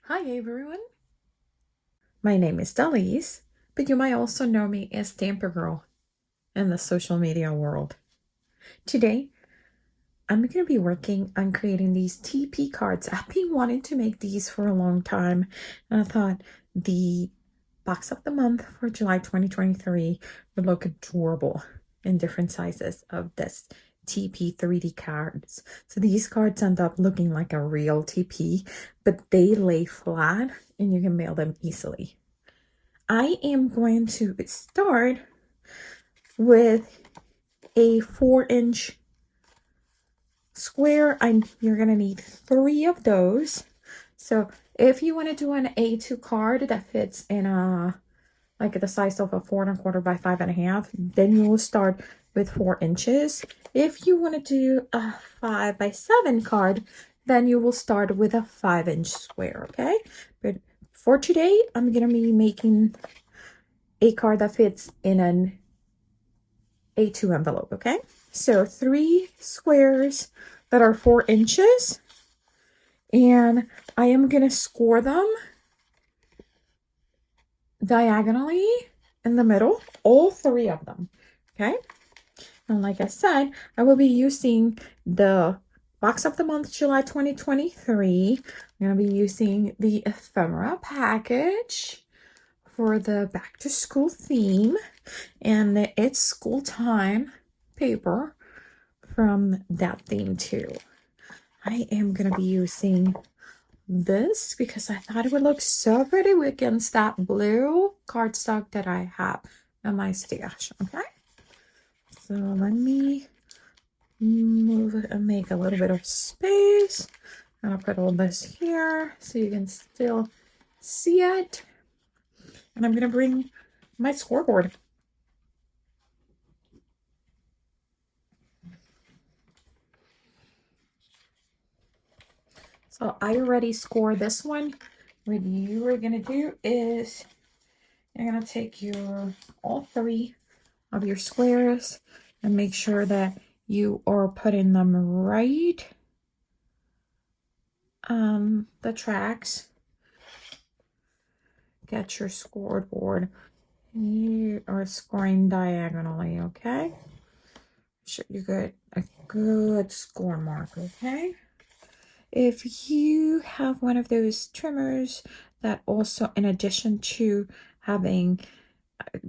Hi everyone, my name is Dalise, but you might also know me as Tamper Girl in the social media world. Today, I'm going to be working on creating these TP cards. I've been wanting to make these for a long time, and I thought the box of the month for July 2023 would look adorable in different sizes of this TP 3D cards. So these cards end up looking like a real TP, but they lay flat and you can mail them easily. I am going to start with a 4-inch square. You're going to need 3 of those. So if you want to do an A2 card that fits in like the size of a 4 1/4 by 5 1/2, then you will start with 4 inches. If you want to do a 5 by 7 card, then you will start with a 5-inch square, okay? But for today, I'm going to be making a card that fits in an A2 envelope, okay? So 3 squares that are 4 inches, and I am going to score them diagonally in the middle, all 3 of them, okay? And like I said, I will be using the box of the month, July 2023. I'm going to be using the ephemera package for the back to school theme and the It's School Time paper from that theme too. I am going to be using this because I thought it would look so pretty against that blue cardstock that I have in my stash, okay? So let me move it and make a little bit of space. I'll put all this here so you can still see it. And I'm going to bring my scoreboard. So I already scored this one. What you are going to do is you're going to take all 3 of your squares and make sure that you are putting them right on the tracks. Get your scoreboard. You are scoring diagonally, okay? Sure you get a good score mark, okay? If you have one of those trimmers that also, in addition to having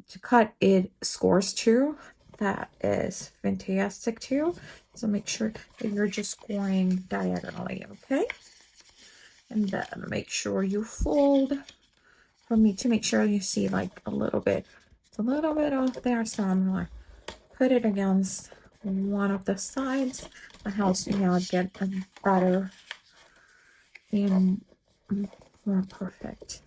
to cut, it scores too, that is fantastic too. So make sure that you're just scoring diagonally, okay? And then make sure you fold for me to make sure you see like a little bit. It's a little bit off there, so I'm gonna put it against one of the sides. That helps me out get a better and more perfect.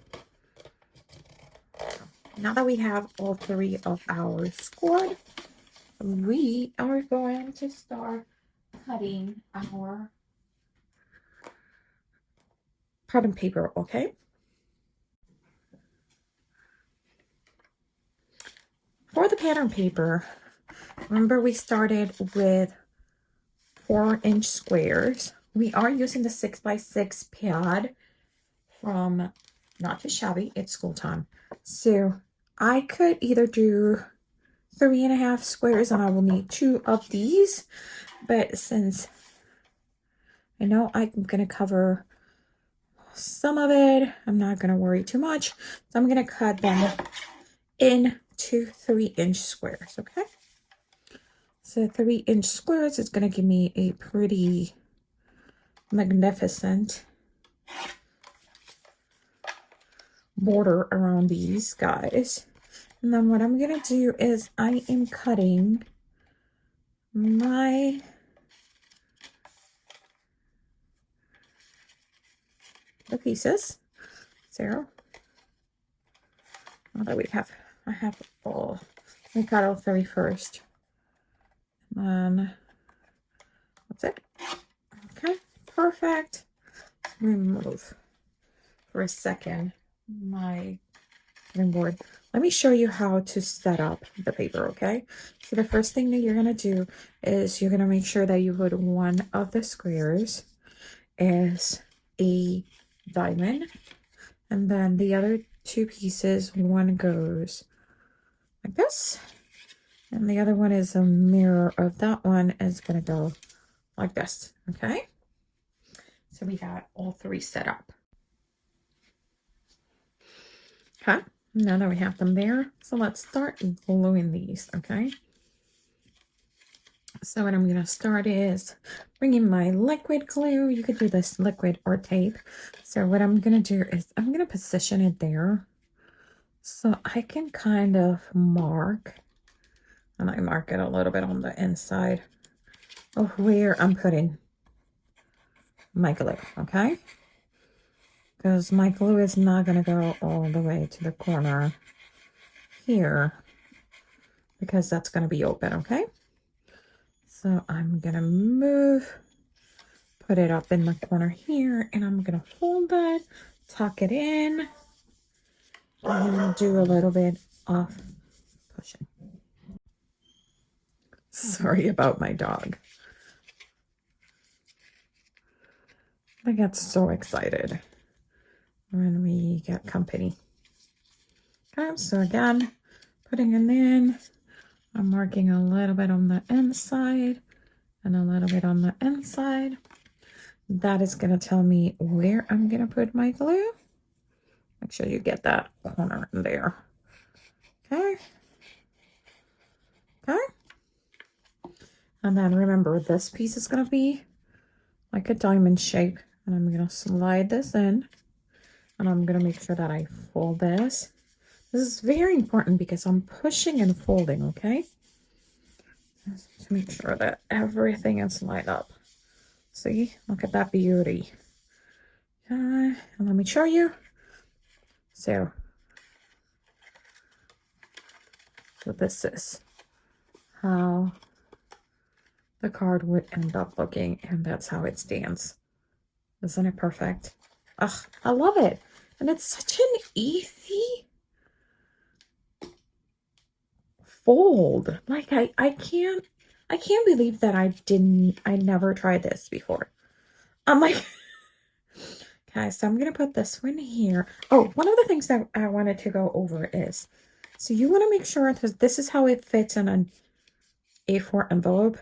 Now that we have all 3 of ours scored, we are going to start cutting our pattern paper, okay? For the pattern paper, remember we started with 4-inch squares. We are using the 6x6 pad from Not2Shabby. It's School Time. So I could either do 3.5 squares, and I will need 2 of these. But since I know I'm going to cover some of it, I'm not going to worry too much. So I'm going to cut them into 3-inch squares, okay? So 3-inch squares is going to give me a pretty magnificent border around these guys. And then what I'm going to do is I am cutting the pieces. So now that I have all, we cut all 3 first. And then that's it. Okay, perfect. Remove for a second my cutting board. Let me show you how to set up the paper, okay? So the first thing that you're going to do is you're going to make sure that you put one of the squares as a diamond, And then the other two pieces, one goes like this. And the other one is a mirror of that one is going to go like this. Okay. So we got all three set up. Okay. Now that we have them there, so let's start gluing these. Okay. So what I'm going to start is bringing my liquid glue. You could do this liquid or tape. So what I'm going to do is I'm going to position it there so I can kind of mark, and I mark it a little bit on the inside of where I'm putting my glue, okay? Because my glue is not going to go all the way to the corner here because that's going to be open, okay? So I'm going to move, put it up in the corner here, and I'm going to fold it, tuck it in, and do a little bit of pushing. Sorry about my dog. I get so excited when we get company. Okay, so again, putting it in, I'm marking a little bit on the inside and a little bit on the inside. That is going to tell me where I'm going to put my glue. Make sure you get that corner in there. Okay. Okay. And then remember, this piece is going to be like a diamond shape. And I'm going to slide this in. And I'm going to make sure that I fold this. This is very important because I'm pushing and folding, okay? Just to make sure that everything is lined up. See? Look at that beauty. And let me show you. So this is how the card would end up looking, and that's how it stands. Isn't it perfect? Ugh, I love it. And it's such an easy fold. Like I can't believe that I never tried this before. I'm like, okay, so I'm gonna put this one here. Oh, one of the things that I wanted to go over is, so you want to make sure that this is how it fits in an A4 envelope.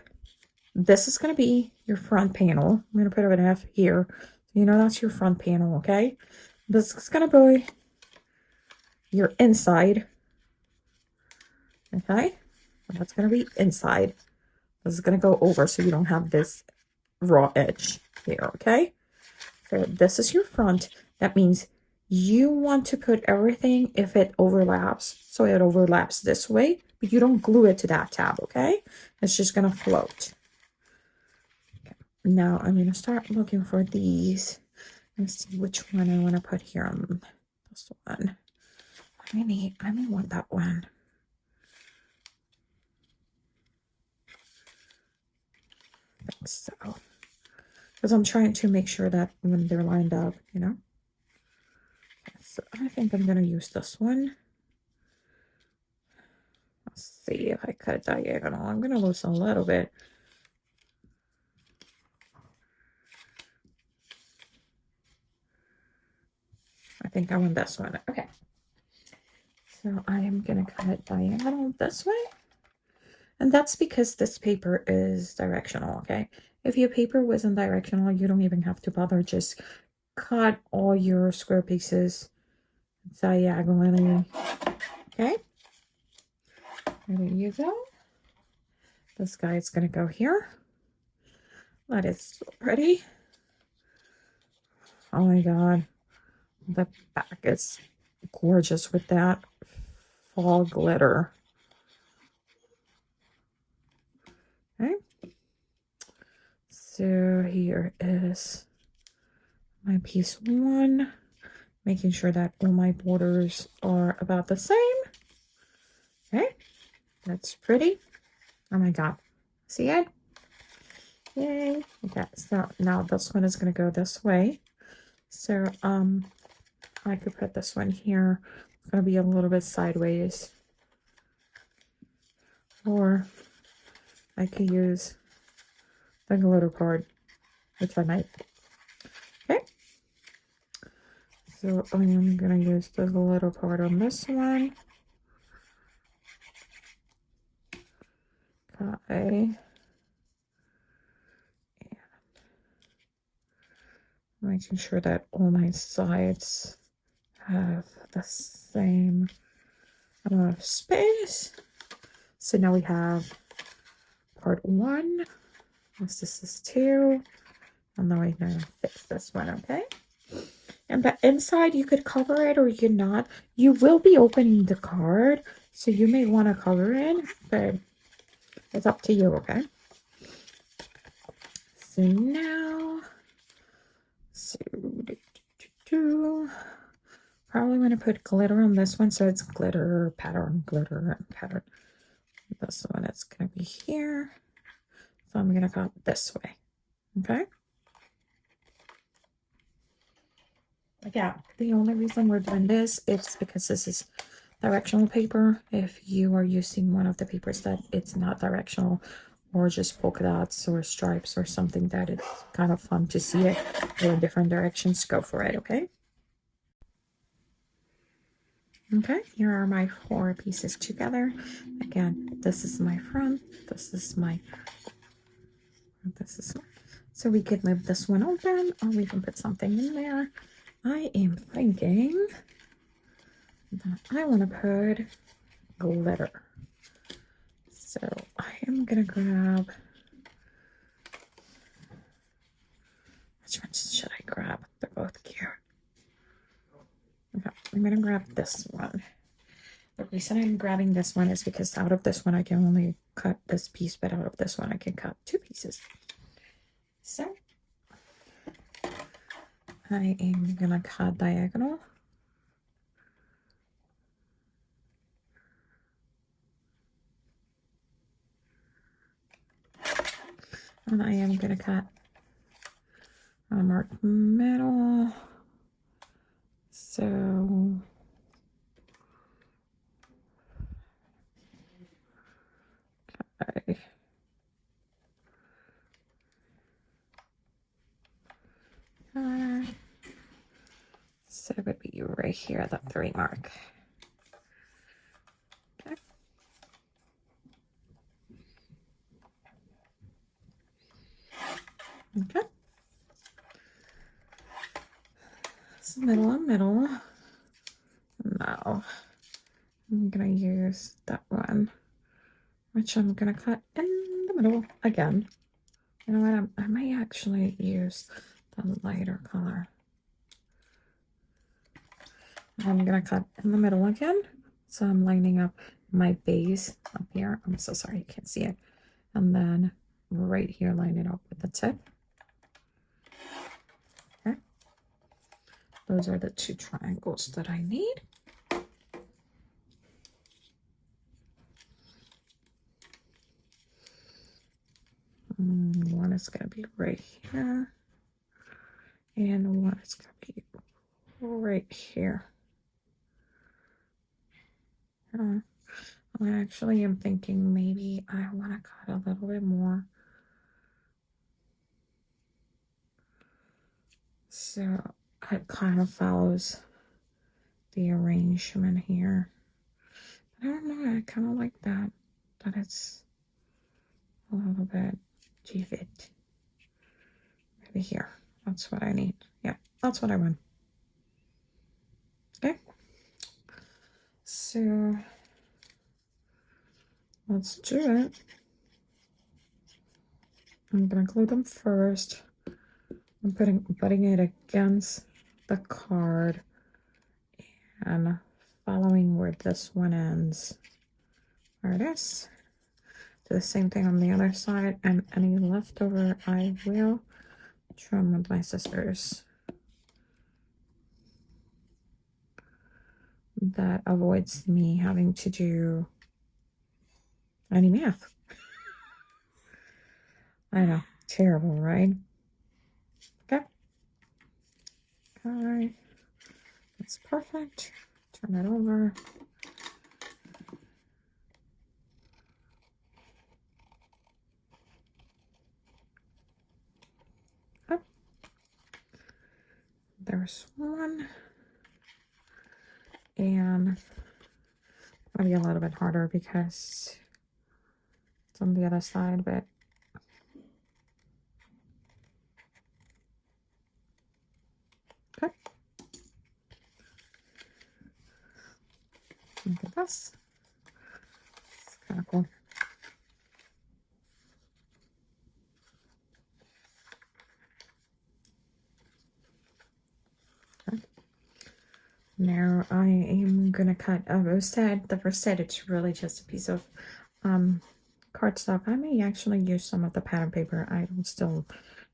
This is going to be your front panel. I'm going to put an F here. You know that's your front panel, okay? This is going to be your inside. Okay? That's going to be inside. This is going to go over so you don't have this raw edge here, okay? So this is your front. That means you want to put everything if it overlaps. So it overlaps this way, but you don't glue it to that tab, okay? It's just going to float. Now I'm going to start looking for these and see which one I want to put here on this one. I may want that one. I think so. Because I'm trying to make sure that when they're lined up, you know. So I think I'm going to use this one. Let's see if I cut it diagonal. I'm going to lose a little bit. I think I want this one. Okay. So I am going to cut it diagonal this way. And that's because this paper is directional, okay? If your paper wasn't directional, you don't even have to bother. Just cut all your square pieces diagonally, okay? There you go. This guy is going to go here. That is so pretty. Oh my God. The back is gorgeous with that fall glitter. Okay. So here is my piece one. Making sure that all my borders are about the same. Okay. That's pretty. Oh my God. See it? Yay. Okay. So now this one is going to go this way. So, I could put this one here. It's going to be a little bit sideways. Or I could use the glitter card, which I might. Okay. So I am gonna use the little part on this one. Okay. Making sure that all my sides have the same amount of space. So now we have part 1. This is 2. And then we're gonna fix this one, okay? And the inside, you could cover it or you could not. You will be opening the card, so you may want to cover it, but it's up to you, okay? So now, probably going to put glitter on this one, so it's glitter, pattern, glitter, and pattern. This one, it's going to be here. So I'm going to cut this way, okay? Yeah, the only reason we're doing this is because this is directional paper. If you are using one of the papers that it's not directional, or just polka dots or stripes or something that it's kind of fun to see it go in different directions, go for it, okay? Okay, here are my 4 pieces together. Again, this is my front, this is so we could leave this one open, or we can put something in there. I am thinking that I want to put glitter. So I am gonna grab, which one should I grab? They're both cute. Okay, I'm gonna grab this one. The reason I'm grabbing this one is because out of this one I can only cut this piece, but out of this one I can cut 2 pieces. So I am gonna cut diagonal. And I am gonna cut a mark middle. So okay. So it would be right here at that 3 mark. Okay. Okay. So middle and middle. Now I'm gonna use that one, which I'm gonna cut in the middle again. You know what? I might actually use the lighter color. I'm gonna cut in the middle again. So I'm lining up my base up here. I'm so sorry you can't see it. And then right here, line it up with the tip. Okay. Those are the 2 triangles that I need. One is gonna be right here. And one is gonna be right here. I actually am thinking maybe I want to cut a little bit more. So it kind of follows the arrangement here. I don't know, I kind of like that it's a little bit too fit. Maybe here. That's what I need. Yeah, that's what I want. Okay. So let's do it. I'm gonna glue them first. I'm putting it against the card and following where this one ends. There it is. Do the same thing on the other side, and any leftover I will trim with my scissors. That avoids me having to do any math. I know, terrible, right? Okay. Okay. That's perfect. Turn it over. There's one. And it'll be a little bit harder because it's on the other side, but okay. Look at this. It's kind of cool. Okay. Now I am gonna cut a roasted. The roasted, it's really just a piece of cardstock. I may actually use some of the pattern paper. I don't still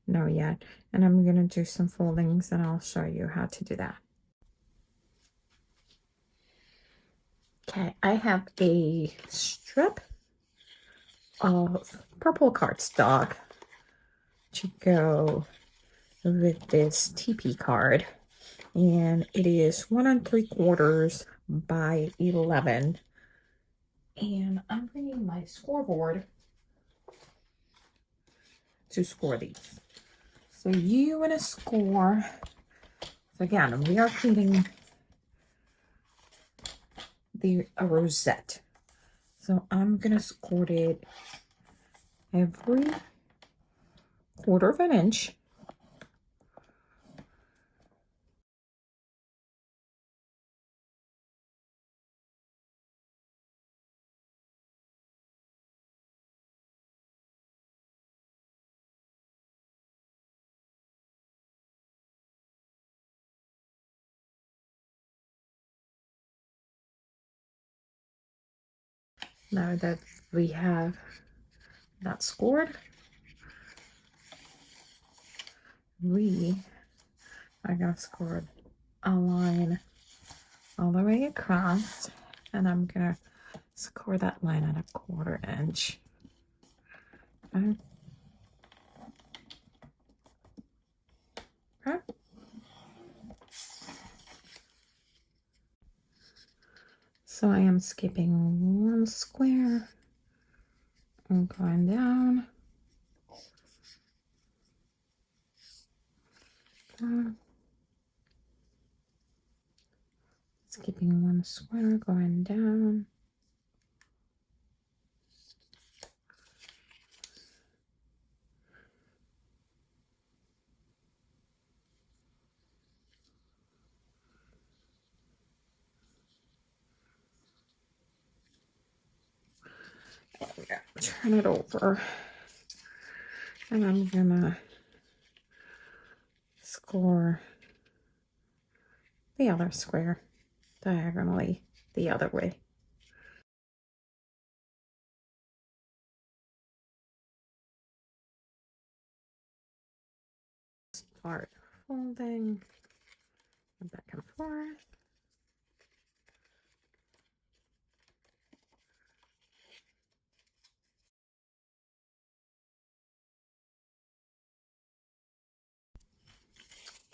know yet. And I'm gonna do some foldings and I'll show you how to do that. Okay, I have a strip of purple cardstock to go with this Tipi card, and it is 1 3/4 by 11. And I'm bringing my scoreboard to score these. So you want to score. So again, we are creating a rosette. So I'm gonna score it every 1/4 inch. Now that we have that scored, we are gonna score a line all the way across, and I'm gonna score that line at 1/4 inch. Okay. Okay. So I am skipping 1 square and going down. Skipping 1 square, going down. Turn it over, and I'm gonna score the other square diagonally the other way. Start folding back and forth.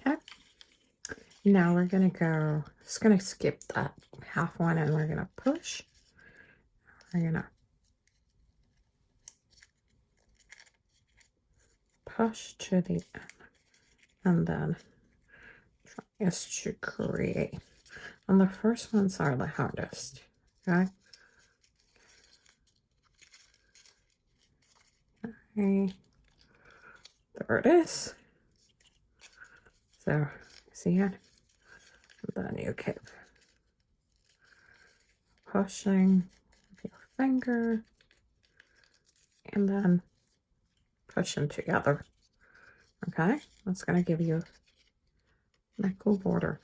Okay. Now we're gonna go, just gonna skip that half one, and we're gonna push. We're gonna push to the end, and then try to create. And the first ones are the hardest. Okay. Okay. There it is. So see it? Then you keep pushing with your finger and then pushing together. Okay, that's gonna give you that cool border.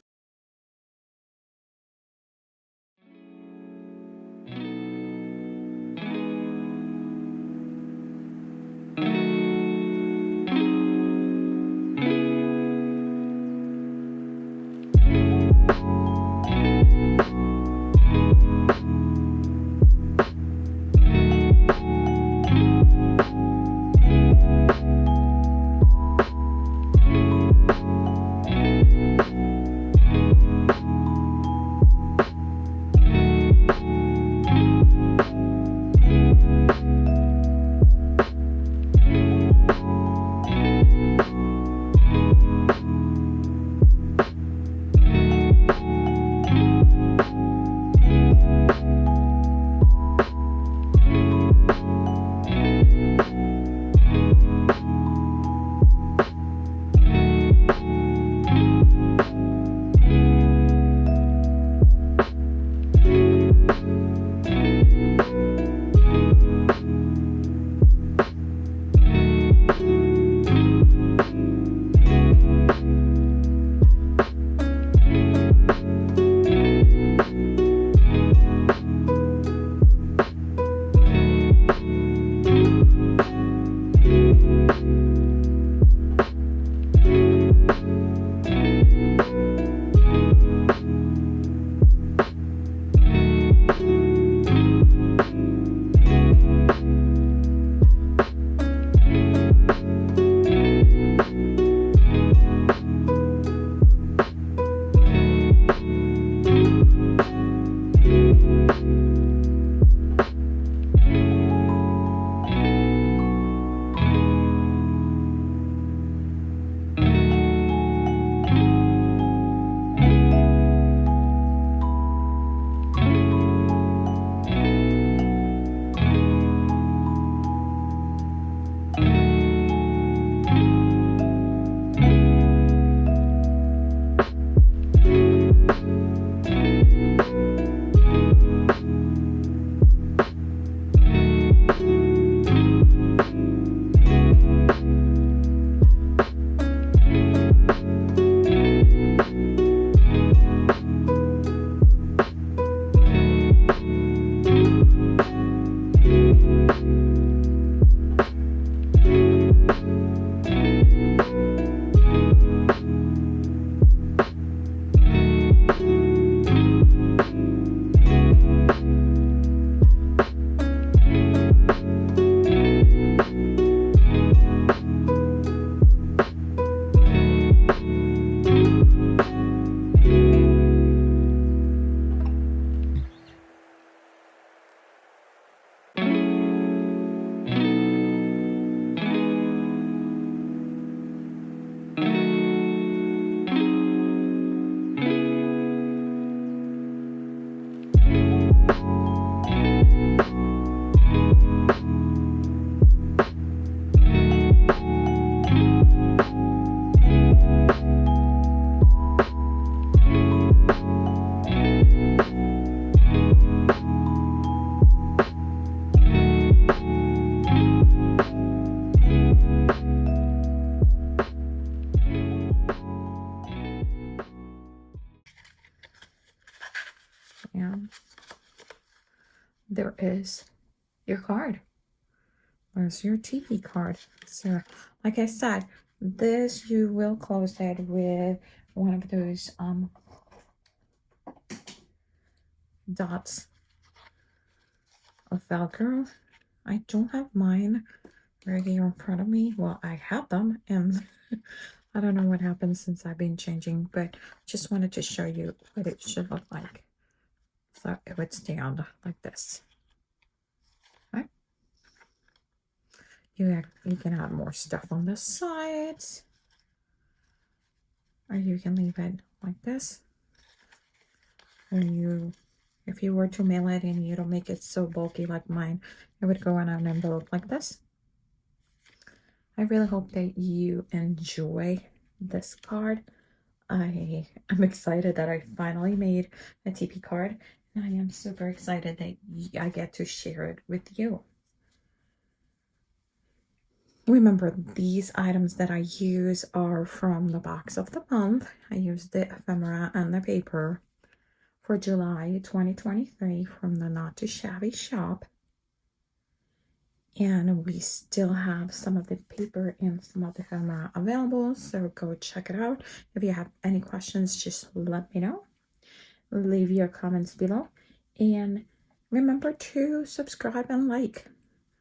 And there is your card. There's your Tipi card. So, like I said, this you will close it with one of those dots of Velcro. I don't have mine right here in front of me. Well, I have them, and I don't know what happened since I've been changing, but just wanted to show you what it should look like. So it would stand like this. Okay. You can add more stuff on the sides, or you can leave it like this. And if you were to mail it and you don't make it so bulky like mine, it would go in an envelope like this. I really hope that you enjoy this card. I am excited that I finally made a Tipi card, and I am super excited that I get to share it with you. Remember, these items that I use are from the box of the month. I used the ephemera and the paper for July 2023 from the Not2Shabby shop. And we still have some of the paper and some of the ephemera available, so go check it out. If you have any questions, just let me know. Leave your comments below, and remember to subscribe and like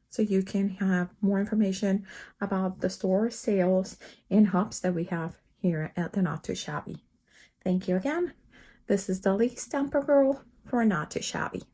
so you can have more information about the store sales and hubs that we have here at the Not2Shabby. Thank you again. This is the Stamper Girl for Not2Shabby.